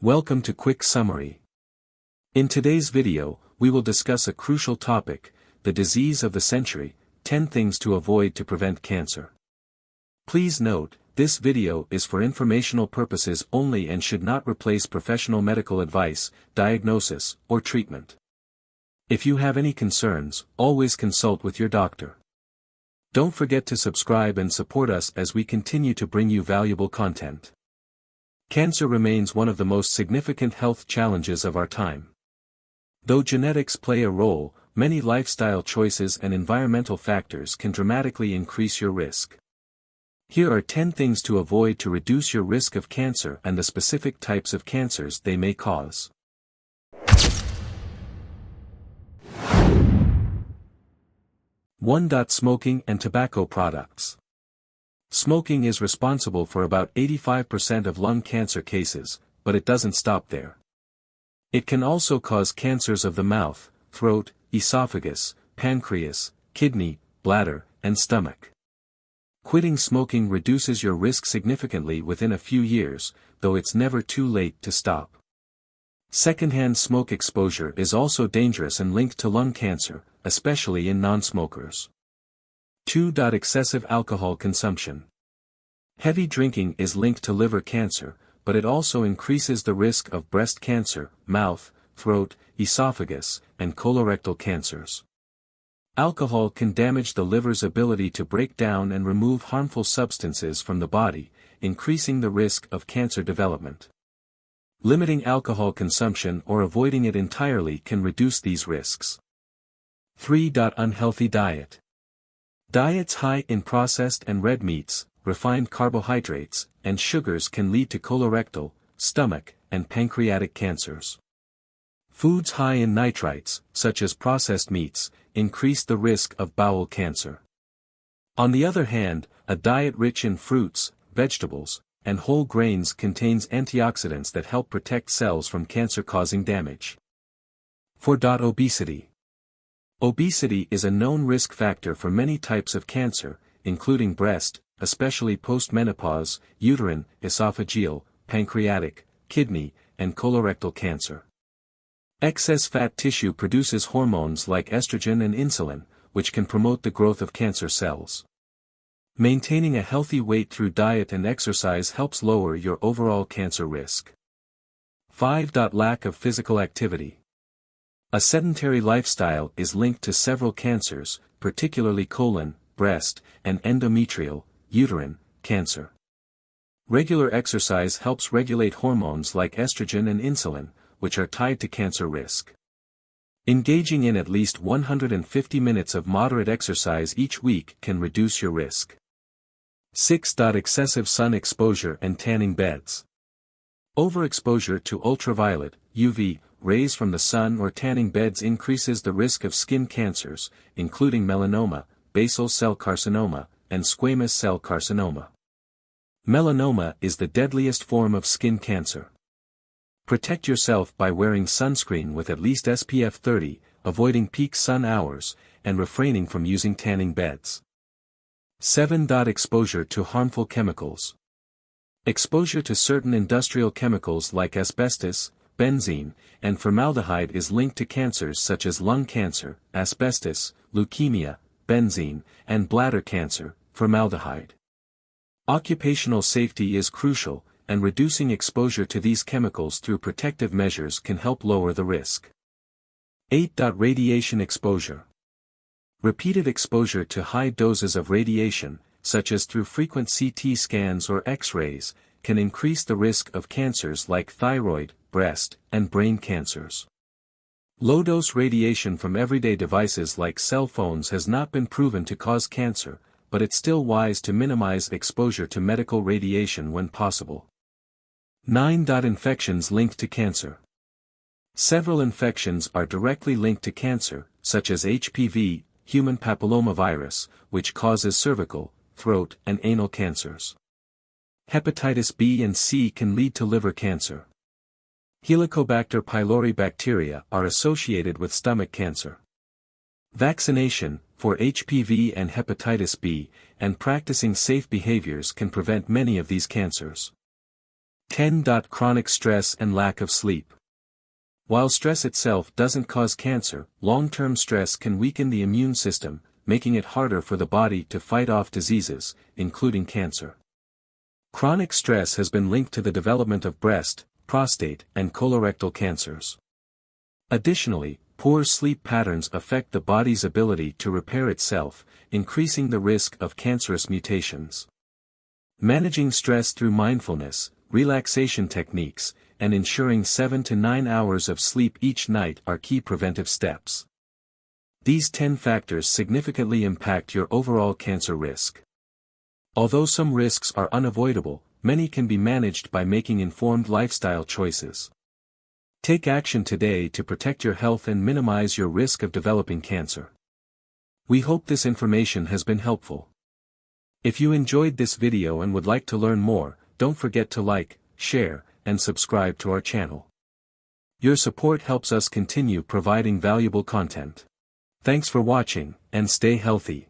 Welcome to Quick Summary. In today's video, we will discuss a crucial topic, the disease of the century, 10 things to avoid to prevent cancer. Please note, this video is for informational purposes only and should not replace professional medical advice, diagnosis, or treatment. If you have any concerns, always consult with your doctor. Don't forget to subscribe and support us as we continue to bring you valuable content. Cancer remains one of the most significant health challenges of our time. Though genetics play a role, many lifestyle choices and environmental factors can dramatically increase your risk. Here are 10 things to avoid to reduce your risk of cancer and the specific types of cancers they may cause. 1. Smoking and tobacco products. Smoking is responsible for about 85% of lung cancer cases, but it doesn't stop there. It can also cause cancers of the mouth, throat, esophagus, pancreas, kidney, bladder, and stomach. Quitting smoking reduces your risk significantly within a few years, though it's never too late to stop. Secondhand smoke exposure is also dangerous and linked to lung cancer, especially in non-smokers. 2. Excessive alcohol consumption. Heavy drinking is linked to liver cancer, but it also increases the risk of breast cancer, mouth, throat, esophagus, and colorectal cancers. Alcohol can damage the liver's ability to break down and remove harmful substances from the body, increasing the risk of cancer development. Limiting alcohol consumption or avoiding it entirely can reduce these risks. 3. Unhealthy diet. Diets high in processed and red meats, refined carbohydrates, and sugars can lead to colorectal, stomach, and pancreatic cancers. Foods high in nitrites, such as processed meats, increase the risk of bowel cancer. On the other hand, a diet rich in fruits, vegetables, and whole grains contains antioxidants that help protect cells from cancer-causing damage. 4. Obesity. Obesity is a known risk factor for many types of cancer, including breast, especially post-menopause, uterine, esophageal, pancreatic, kidney, and colorectal cancer. Excess fat tissue produces hormones like estrogen and insulin, which can promote the growth of cancer cells. Maintaining a healthy weight through diet and exercise helps lower your overall cancer risk. 5. Lack of physical activity. A sedentary lifestyle is linked to several cancers, particularly colon, breast, and endometrial, uterine, cancer. Regular exercise helps regulate hormones like estrogen and insulin, which are tied to cancer risk. Engaging in at least 150 minutes of moderate exercise each week can reduce your risk. 6. Excessive sun exposure and tanning beds. Overexposure to ultraviolet, UV, rays from the sun or tanning beds increases the risk of skin cancers, including melanoma, basal cell carcinoma, and squamous cell carcinoma. Melanoma is the deadliest form of skin cancer. Protect yourself by wearing sunscreen with at least SPF 30, avoiding peak sun hours, and refraining from using tanning beds. 7. Exposure to harmful chemicals. Exposure to certain industrial chemicals like asbestos, benzene, and formaldehyde is linked to cancers such as lung cancer, asbestos, leukemia, benzene, and bladder cancer, formaldehyde. Occupational safety is crucial, and reducing exposure to these chemicals through protective measures can help lower the risk. 8. Radiation exposure. Repeated exposure to high doses of radiation, such as through frequent CT scans or X-rays, can increase the risk of cancers like thyroid, breast, and brain cancers. Low-dose radiation from everyday devices like cell phones has not been proven to cause cancer, but it's still wise to minimize exposure to medical radiation when possible. 9. Infections linked to cancer. Several infections are directly linked to cancer, such as HPV, human papillomavirus, which causes cervical, throat, and anal cancers. Hepatitis B and C can lead to liver cancer. Helicobacter pylori bacteria are associated with stomach cancer. Vaccination, for HPV and hepatitis B, and practicing safe behaviors can prevent many of these cancers. 10. Chronic stress and lack of sleep. While stress itself doesn't cause cancer, long-term stress can weaken the immune system, making it harder for the body to fight off diseases, including cancer. Chronic stress has been linked to the development of breast, prostate, and colorectal cancers. Additionally, poor sleep patterns affect the body's ability to repair itself, increasing the risk of cancerous mutations. Managing stress through mindfulness, relaxation techniques, and ensuring 7 to 9 hours of sleep each night are key preventive steps. These 10 factors significantly impact your overall cancer risk. Although some risks are unavoidable, many can be managed by making informed lifestyle choices. Take action today to protect your health and minimize your risk of developing cancer. We hope this information has been helpful. If you enjoyed this video and would like to learn more, don't forget to like, share, and subscribe to our channel. Your support helps us continue providing valuable content. Thanks for watching, and stay healthy.